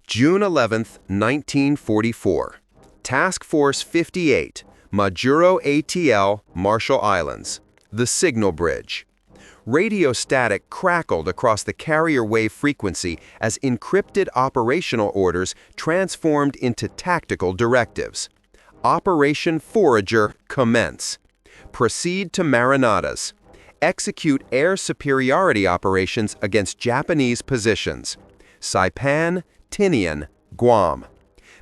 June 11, 1944. Task Force 58, Majuro ATL, Marshall Islands. The Signal Bridge. Radio static crackled across the carrier wave frequency as encrypted operational orders transformed into tactical directives. Operation Forager commence. Proceed to Marianas. Execute air superiority operations against Japanese positions. Saipan, Tinian, Guam.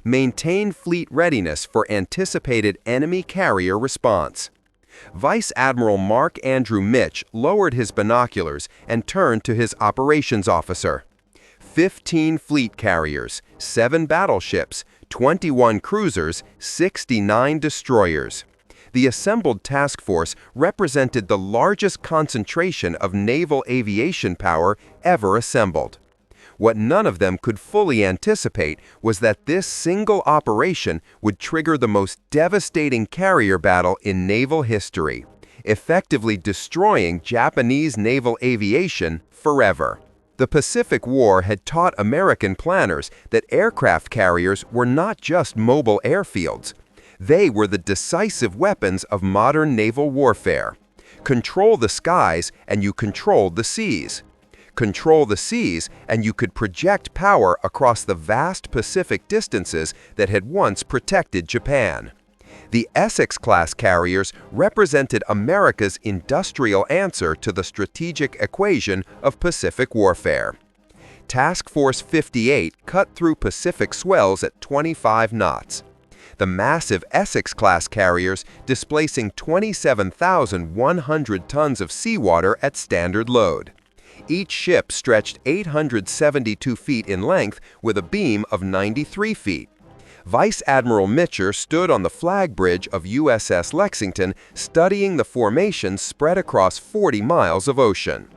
Maintain fleet readiness for anticipated enemy carrier response. Vice Admiral Mark Andrew Mitch lowered his binoculars and turned to his operations officer. 15 fleet carriers, 7 battleships, 21 cruisers, 69 destroyers. The assembled task force represented the largest concentration of naval aviation power ever assembled. What none of them could fully anticipate was that this single operation would trigger the most devastating carrier battle in naval history, effectively destroying Japanese naval aviation forever. The Pacific War had taught American planners that aircraft carriers were not just mobile airfields. They were the decisive weapons of modern naval warfare. Control the skies and you controlled the seas. Control the seas, and you could project power across the vast Pacific distances that had once protected Japan. The Essex-Class carriers represented America's industrial answer to the strategic equation of Pacific warfare. Task Force 58 cut through Pacific swells at 25 knots. The massive Essex-Class carriers displacing 27,100 tons of seawater at standard load. Each ship stretched 872 feet in length with a beam of 93 feet. Vice Admiral Mitcher stood on the flag bridge of USS Lexington studying the formations spread across 40 miles of ocean.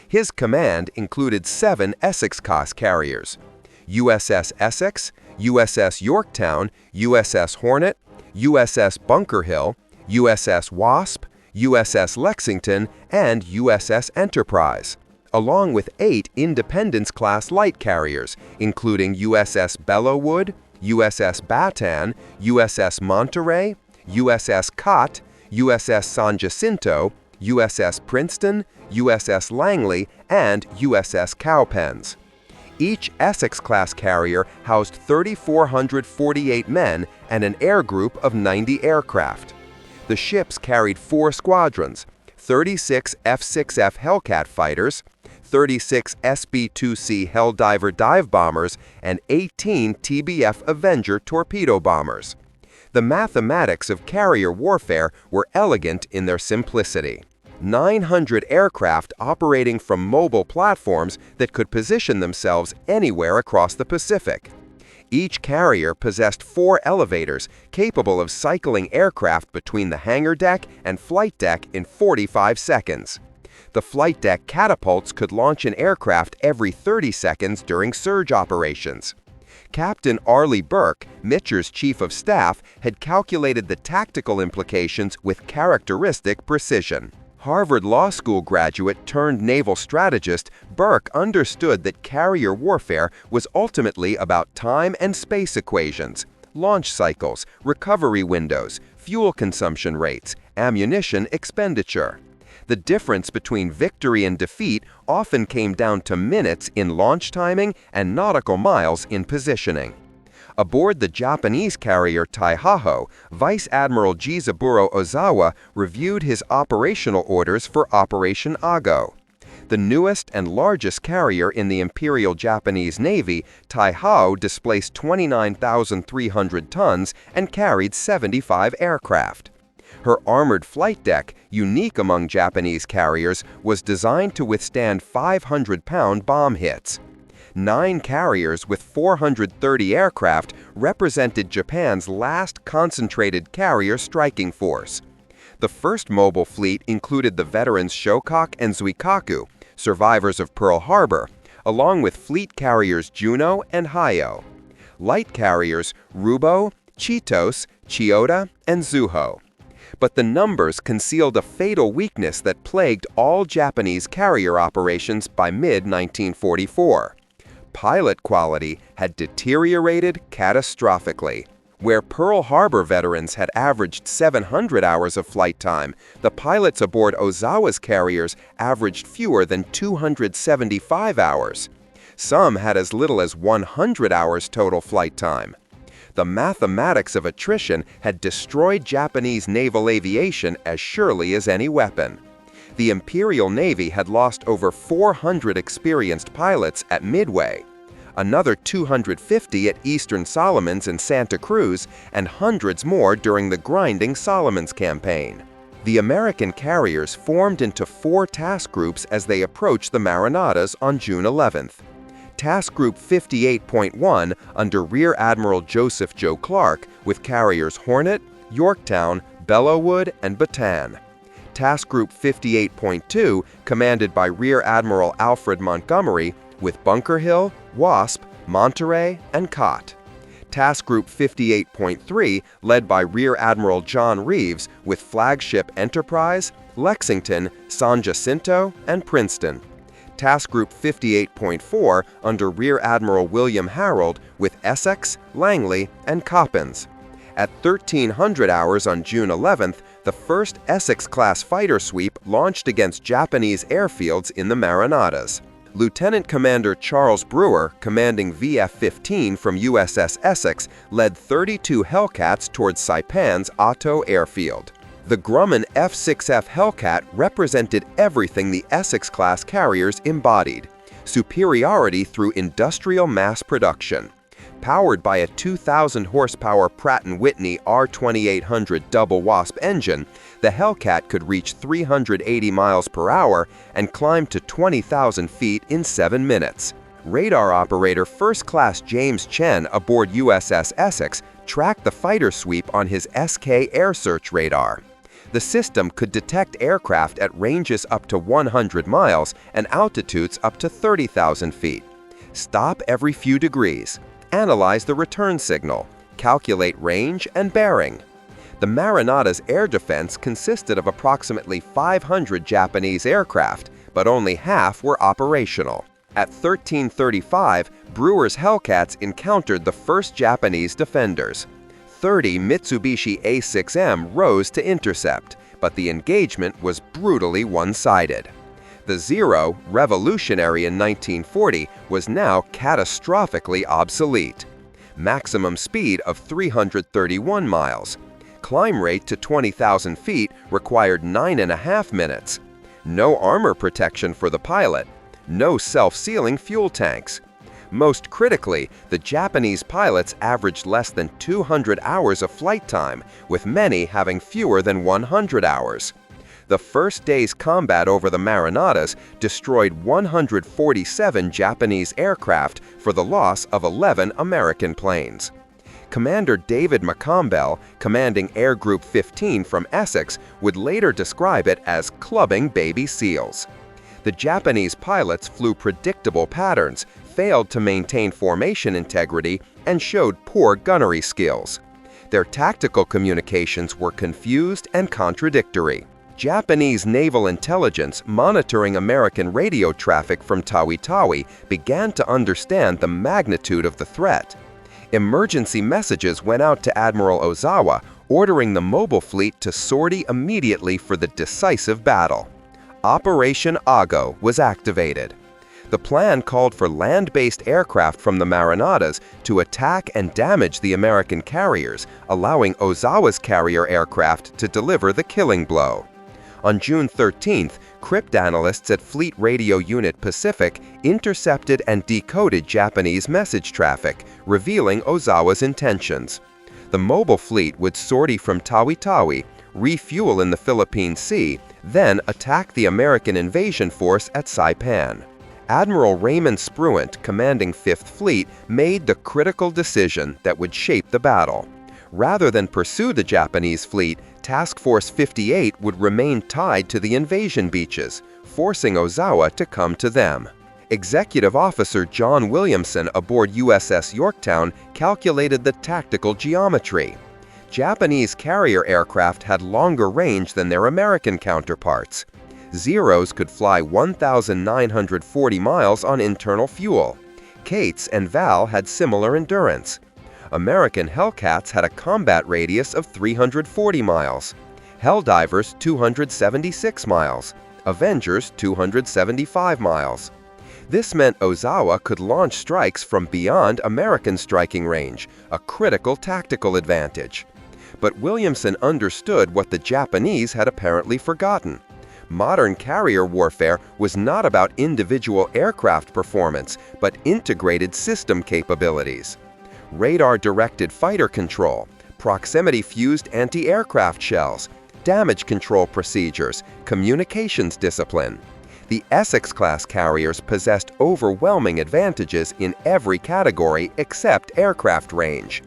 His command included 7 Essex-Class carriers: USS Essex, USS Yorktown, USS Hornet, USS Bunker Hill, USS Wasp, USS Lexington, and USS Enterprise, along with 8 Independence-class light carriers, including USS Bellewood, USS Bataan, USS Monterey, USS Cott, USS San Jacinto, USS Princeton, USS Langley, and USS Cowpens. Each Essex-class carrier housed 3,448 men and an air group of 90 aircraft. The ships carried 4 squadrons, 36 F-6F Hellcat fighters, 36 SB-2C Helldiver dive bombers, and 18 TBF Avenger torpedo bombers. The mathematics of carrier warfare were elegant in their simplicity. 900 aircraft operating from mobile platforms that could position themselves anywhere across the Pacific. Each carrier possessed 4 elevators capable of cycling aircraft between the hangar deck and flight deck in 45 seconds. The flight deck catapults could launch an aircraft every 30 seconds during surge operations. Captain Arleigh Burke, Mitcher's chief of staff, had calculated the tactical implications with characteristic precision. Harvard Law School graduate turned naval strategist, Burke understood that carrier warfare was ultimately about time and space equations, launch cycles, recovery windows, fuel consumption rates, ammunition expenditure. The difference between victory and defeat often came down to minutes in launch timing and nautical miles in positioning. Aboard the Japanese carrier Taihaho, Vice Admiral Jizaburo Ozawa reviewed his operational orders for Operation Ago. The newest and largest carrier in the Imperial Japanese Navy, Taihaho displaced 29,300 tons and carried 75 aircraft. Her armored flight deck, unique among Japanese carriers, was designed to withstand 500-pound bomb hits. 9 carriers with 430 aircraft represented Japan's last concentrated carrier striking force. The first mobile fleet included the veterans Shokaku and Zuikaku, survivors of Pearl Harbor, along with fleet carriers Juno and Hayo. Light carriers Rubo, Chitos, Chiyoda, and Zuho. But the numbers concealed a fatal weakness that plagued all Japanese carrier operations by mid-1944. pilot quality had deteriorated catastrophically. Where Pearl Harbor veterans had averaged 700 hours of flight time, the pilots aboard Ozawa's carriers averaged fewer than 275 hours. Some had as little as 100 hours total flight time. The mathematics of attrition had destroyed Japanese naval aviation as surely as any weapon. The Imperial Navy had lost over 400 experienced pilots at Midway, another 250 at Eastern Solomons and Santa Cruz, and hundreds more during the grinding Solomons campaign. The American carriers formed into 4 task groups as they approached the Marianas on June 11th. Task Group 58.1 under Rear Admiral Joseph Joe Clark with carriers Hornet, Yorktown, Bellewood, and Bataan. Task Group 58.2 commanded by Rear Admiral Alfred Montgomery with Bunker Hill, Wasp, Monterey, and Cott. Task Group 58.3 led by Rear Admiral John Reeves with flagship Enterprise, Lexington, San Jacinto, and Princeton. Task Group 58.4 under Rear Admiral William Harold with Essex, Langley, and Coppins. At 1300 hours on June 11th, the first Essex-Class fighter sweep launched against Japanese airfields in the Marianas. Lieutenant Commander Charles Brewer, commanding VF-15 from USS Essex, led 32 Hellcats towards Saipan's Otto airfield. The Grumman F-6F Hellcat represented everything the Essex-class carriers embodied: superiority through industrial mass production. Powered by a 2,000-horsepower Pratt & Whitney R2800 double Wasp engine, the Hellcat could reach 380 miles per hour and climb to 20,000 feet in 7 minutes. Radar operator First Class James Chen aboard USS Essex tracked the fighter sweep on his SK air search radar. The system could detect aircraft at ranges up to 100 miles and altitudes up to 30,000 feet. Stop every few degrees. Analyze the return signal. Calculate range and bearing. The Marianas air defense consisted of approximately 500 Japanese aircraft, but only half were operational. At 1335, Brewer's Hellcats encountered the first Japanese defenders. 30 Mitsubishi A6M rose to intercept, but the engagement was brutally one-sided. The Zero, revolutionary in 1940, was now catastrophically obsolete. Maximum speed of 331 miles. Climb rate to 20,000 feet required 9.5 minutes. No armor protection for the pilot. No self-sealing fuel tanks. Most critically, the Japanese pilots averaged less than 200 hours of flight time, with many having fewer than 100 hours. The first day's combat over the Marianas destroyed 147 Japanese aircraft for the loss of 11 American planes. Commander David McCombell, commanding Air Group 15 from Essex, would later describe it as clubbing baby seals. The Japanese pilots flew predictable patterns, failed to maintain formation integrity, and showed poor gunnery skills. Their tactical communications were confused and contradictory. Japanese naval intelligence monitoring American radio traffic from Tawi-Tawi began to understand the magnitude of the threat. Emergency messages went out to Admiral Ozawa, ordering the mobile fleet to sortie immediately for the decisive battle. Operation Ago was activated. The plan called for land-based aircraft from the Marianas to attack and damage the American carriers, allowing Ozawa's carrier aircraft to deliver the killing blow. On June 13th, cryptanalysts at Fleet Radio Unit Pacific intercepted and decoded Japanese message traffic, revealing Ozawa's intentions. The mobile fleet would sortie from Tawi-Tawi, refuel in the Philippine Sea, then attack the American invasion force at Saipan. Admiral Raymond Spruant, commanding 5th Fleet, made the critical decision that would shape the battle. Rather than pursue the Japanese fleet, Task Force 58 would remain tied to the invasion beaches, forcing Ozawa to come to them. Executive Officer John Williamson aboard USS Yorktown calculated the tactical geometry. Japanese carrier aircraft had longer range than their American counterparts. Zeros could fly 1,940 miles on internal fuel. Kates and Val had similar endurance. American Hellcats had a combat radius of 340 miles, Helldivers 276 miles, Avengers 275 miles. This meant Ozawa could launch strikes from beyond American striking range, a critical tactical advantage. But Williamson understood what the Japanese had apparently forgotten. Modern carrier warfare was not about individual aircraft performance, but integrated system capabilities. Radar-directed fighter control, proximity-fused anti-aircraft shells, damage control procedures, communications discipline. The Essex-Class carriers possessed overwhelming advantages in every category except aircraft range.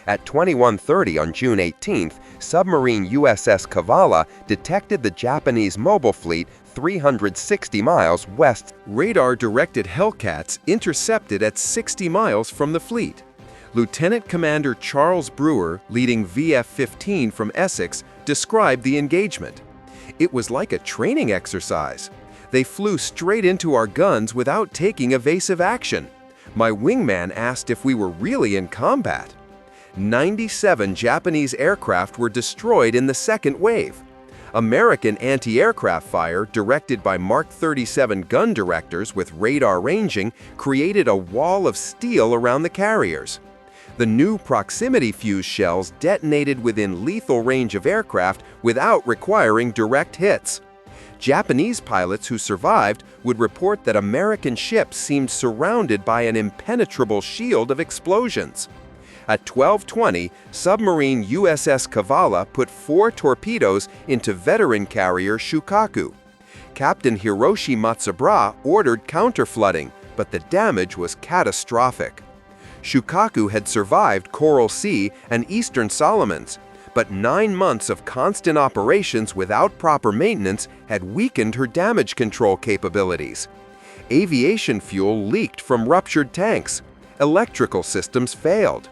At 21:30 on June 18th, submarine USS Kavala detected the Japanese mobile fleet 360 miles west. Radar-directed Hellcats intercepted at 60 miles from the fleet. Lieutenant Commander Charles Brewer, leading VF-15 from Essex, described the engagement. "It was like a training exercise. They flew straight into our guns without taking evasive action. My wingman asked if we were really in combat." 97 Japanese aircraft were destroyed in the second wave. American anti-aircraft fire, directed by Mark 37 gun directors with radar ranging, created a wall of steel around the carriers. The new proximity-fused shells detonated within lethal range of aircraft without requiring direct hits. Japanese pilots who survived would report that American ships seemed surrounded by an impenetrable shield of explosions. At 12:20, submarine USS Kavala put 4 torpedoes into veteran carrier Shukaku. Captain Hiroshi Matsubara ordered counterflooding, but the damage was catastrophic. Shukaku had survived Coral Sea and Eastern Solomons, but 9 months of constant operations without proper maintenance had weakened her damage control capabilities. Aviation fuel leaked from ruptured tanks. Electrical systems failed.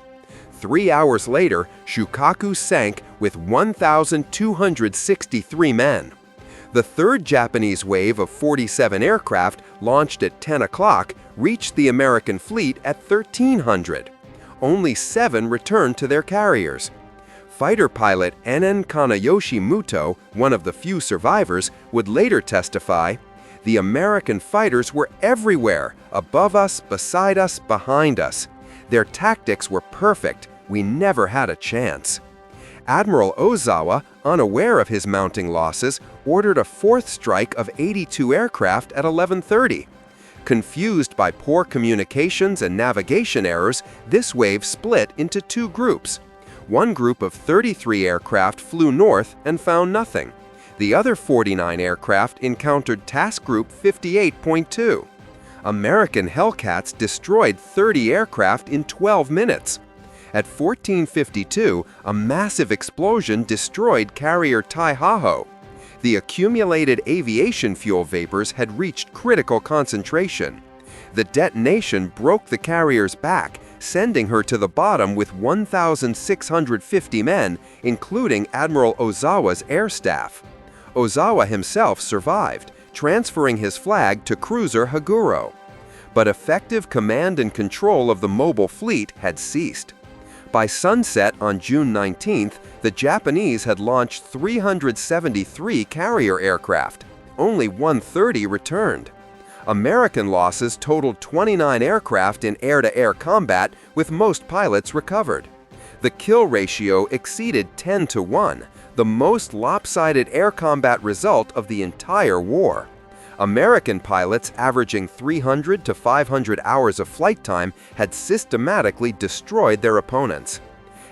3 hours later, Shukaku sank with 1,263 men. The third Japanese wave of 47 aircraft, launched at 10 o'clock, reached the American fleet at 1,300. Only 7 returned to their carriers. Fighter pilot Enen Kanayoshi Muto, one of the few survivors, would later testify, "The American fighters were everywhere, above us, beside us, behind us. Their tactics were perfect. We never had a chance." Admiral Ozawa, unaware of his mounting losses, ordered a 4th strike of 82 aircraft at 11:30. Confused by poor communications and navigation errors, this wave split into 2 groups. One group of 33 aircraft flew north and found nothing. The other 49 aircraft encountered Task Group 58.2. American Hellcats destroyed 30 aircraft in 12 minutes. At 14:52, a massive explosion destroyed carrier Taihaho. The accumulated aviation fuel vapors had reached critical concentration. The detonation broke the carrier's back, sending her to the bottom with 1,650 men, including Admiral Ozawa's air staff. Ozawa himself survived, transferring his flag to cruiser Haguro. But effective command and control of the mobile fleet had ceased. By sunset on June 19th, the Japanese had launched 373 carrier aircraft. Only 130 returned. American losses totaled 29 aircraft in air-to-air combat, with most pilots recovered. The kill ratio exceeded 10-1, the most lopsided air combat result of the entire war. American pilots, averaging 300 to 500 hours of flight time, had systematically destroyed their opponents.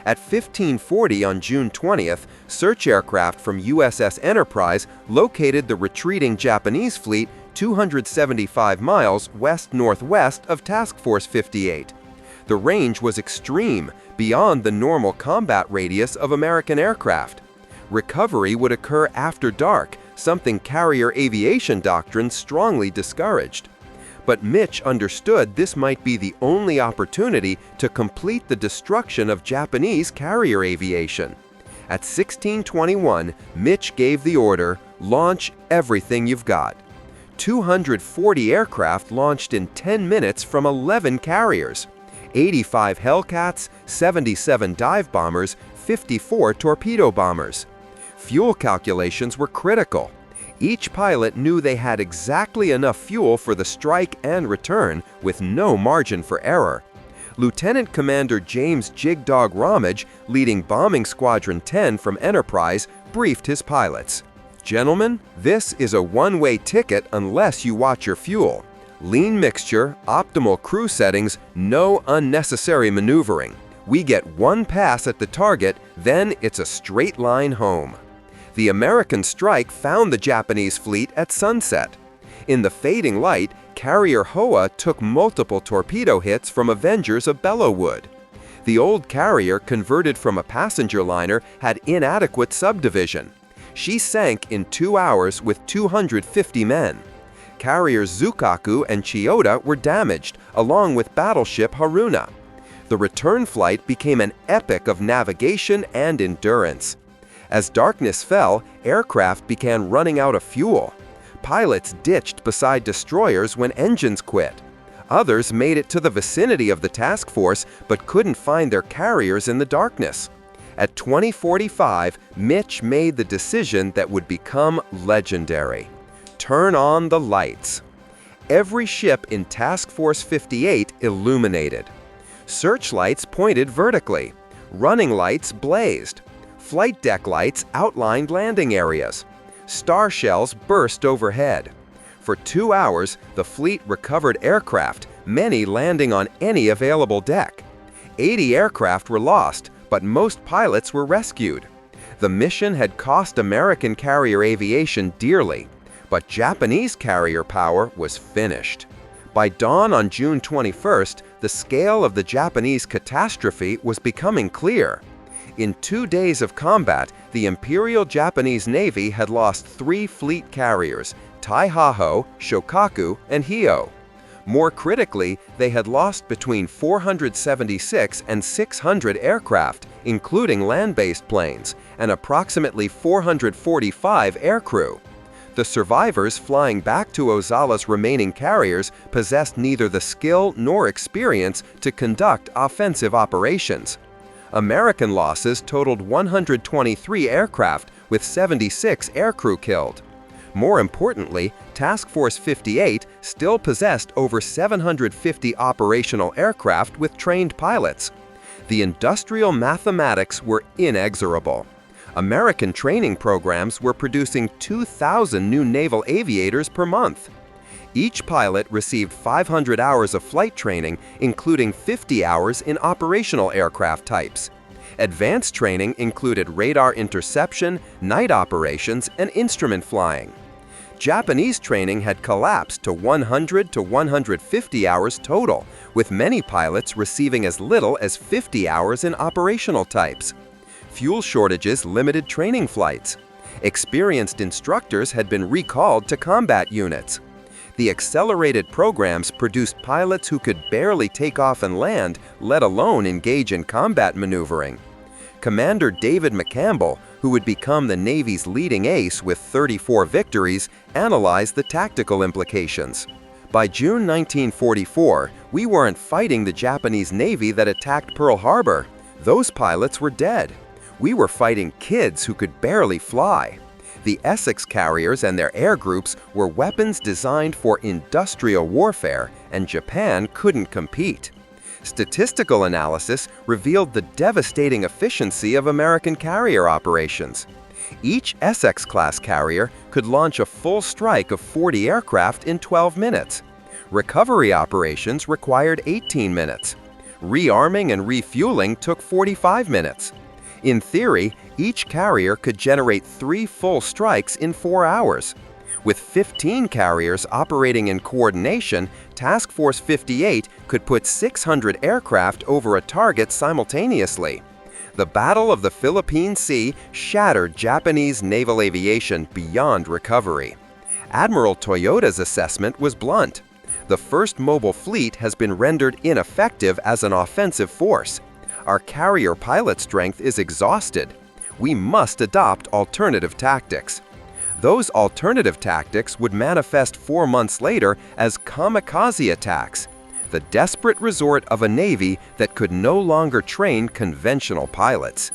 At 15:40 on June 20th, search aircraft from USS Enterprise located the retreating Japanese fleet 275 miles west-northwest of Task Force 58. The range was extreme, beyond the normal combat radius of American aircraft. Recovery would occur after dark, something carrier aviation doctrine strongly discouraged. But Mitch understood this might be the only opportunity to complete the destruction of Japanese carrier aviation. At 16:21, Mitch gave the order, "Launch everything you've got." 240 aircraft launched in 10 minutes from 11 carriers, 85 Hellcats, 77 dive bombers, 54 torpedo bombers. Fuel calculations were critical. Each pilot knew they had exactly enough fuel for the strike and return, with no margin for error. Lieutenant Commander James Jig Dog Ramage, leading Bombing Squadron 10 from Enterprise, briefed his pilots. "Gentlemen, this is a one-way ticket unless you watch your fuel. Lean mixture, optimal crew settings, no unnecessary maneuvering. We get one pass at the target, then it's a straight line home." The American strike found the Japanese fleet at sunset. In the fading light, carrier Hoa took multiple torpedo hits from Avengers of Belleauwood. The old carrier, converted from a passenger liner, had inadequate subdivision. She sank in 2 hours with 250 men. Carriers Zukaku and Chiyoda were damaged, along with battleship Haruna. The return flight became an epic of navigation and endurance. As darkness fell, aircraft began running out of fuel. Pilots ditched beside destroyers when engines quit. Others made it to the vicinity of the task force but couldn't find their carriers in the darkness. At 2045, Mitch made the decision that would become legendary. Turn on the lights. Every ship in Task Force 58 illuminated. Searchlights pointed vertically. Running lights blazed. Flight deck lights outlined landing areas. Star shells burst overhead. For 2 hours, the fleet recovered aircraft, many landing on any available deck. 80 aircraft were lost, but most pilots were rescued. The mission had cost American carrier aviation dearly, but Japanese carrier power was finished. By dawn on June 21st, the scale of the Japanese catastrophe was becoming clear. In 2 days of combat, the Imperial Japanese Navy had lost 3 fleet carriers, Taihaho, Shokaku, and Hio. More critically, they had lost between 476 and 600 aircraft, including land-based planes, and approximately 445 aircrew. The survivors flying back to Ozawa's remaining carriers possessed neither the skill nor experience to conduct offensive operations. American losses totaled 123 aircraft, with 76 aircrew killed. More importantly, Task Force 58 still possessed over 750 operational aircraft with trained pilots. The industrial mathematics were inexorable. American training programs were producing 2,000 new naval aviators per month. Each pilot received 500 hours of flight training, including 50 hours in operational aircraft types. Advanced training included radar interception, night operations, and instrument flying. Japanese training had collapsed to 100 to 150 hours total, with many pilots receiving as little as 50 hours in operational types. Fuel shortages limited training flights. Experienced instructors had been recalled to combat units. The accelerated programs produced pilots who could barely take off and land, let alone engage in combat maneuvering. Commander David McCampbell, who would become the Navy's leading ace with 34 victories, analyzed the tactical implications. By June 1944, we weren't fighting the Japanese Navy that attacked Pearl Harbor. Those pilots were dead. We were fighting kids who could barely fly. The Essex carriers and their air groups were weapons designed for industrial warfare, and Japan couldn't compete. Statistical analysis revealed the devastating efficiency of American carrier operations. Each Essex-Class carrier could launch a full strike of 40 aircraft in 12 minutes. Recovery operations required 18 minutes. Rearming and refueling took 45 minutes. In theory, each carrier could generate 3 full strikes in 4 hours. With 15 carriers operating in coordination, Task Force 58 could put 600 aircraft over a target simultaneously. The Battle of the Philippine Sea shattered Japanese naval aviation beyond recovery. Admiral Toyoda's assessment was blunt. The first mobile fleet has been rendered ineffective as an offensive force. Our carrier pilot strength is exhausted. We must adopt alternative tactics. Those alternative tactics would manifest 4 months later as kamikaze attacks, the desperate resort of a Navy that could no longer train conventional pilots.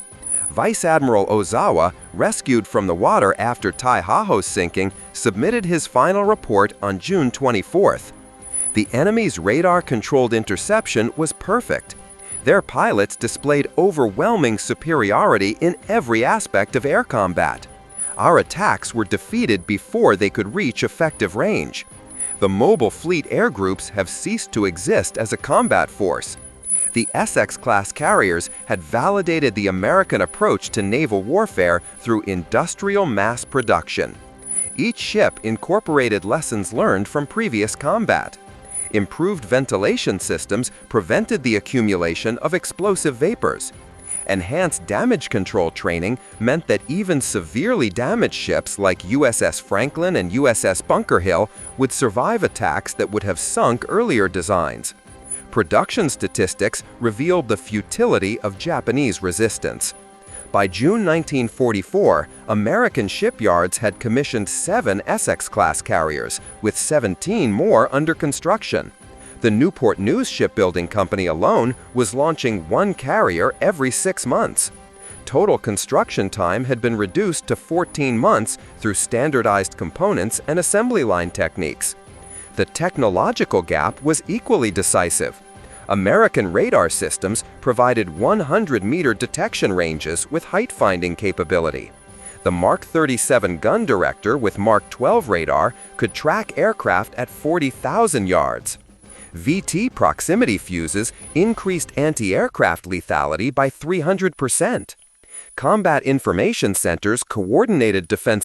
Vice Admiral Ozawa, rescued from the water after Taihaho's sinking, submitted his final report on June 24th. The enemy's radar-controlled interception was perfect. Their pilots displayed overwhelming superiority in every aspect of air combat. Our attacks were defeated before they could reach effective range. The mobile fleet air groups have ceased to exist as a combat force. The Essex-Class carriers had validated the American approach to naval warfare through industrial mass production. Each ship incorporated lessons learned from previous combat. Improved ventilation systems prevented the accumulation of explosive vapors. Enhanced damage control training meant that even severely damaged ships like USS Franklin and USS Bunker Hill would survive attacks that would have sunk earlier designs. Production statistics revealed the futility of Japanese resistance. By June 1944, American shipyards had commissioned 7 Essex-Class carriers, with 17 more under construction. The Newport News Shipbuilding Company alone was launching 1 carrier every 6 months. Total construction time had been reduced to 14 months through standardized components and assembly line techniques. The technological gap was equally decisive. American radar systems provided 100-meter detection ranges with height-finding capability. The Mark 37 gun director with Mark 12 radar could track aircraft at 40,000 yards. VT proximity fuses increased anti-aircraft lethality by 300%. Combat Information Centers coordinated defense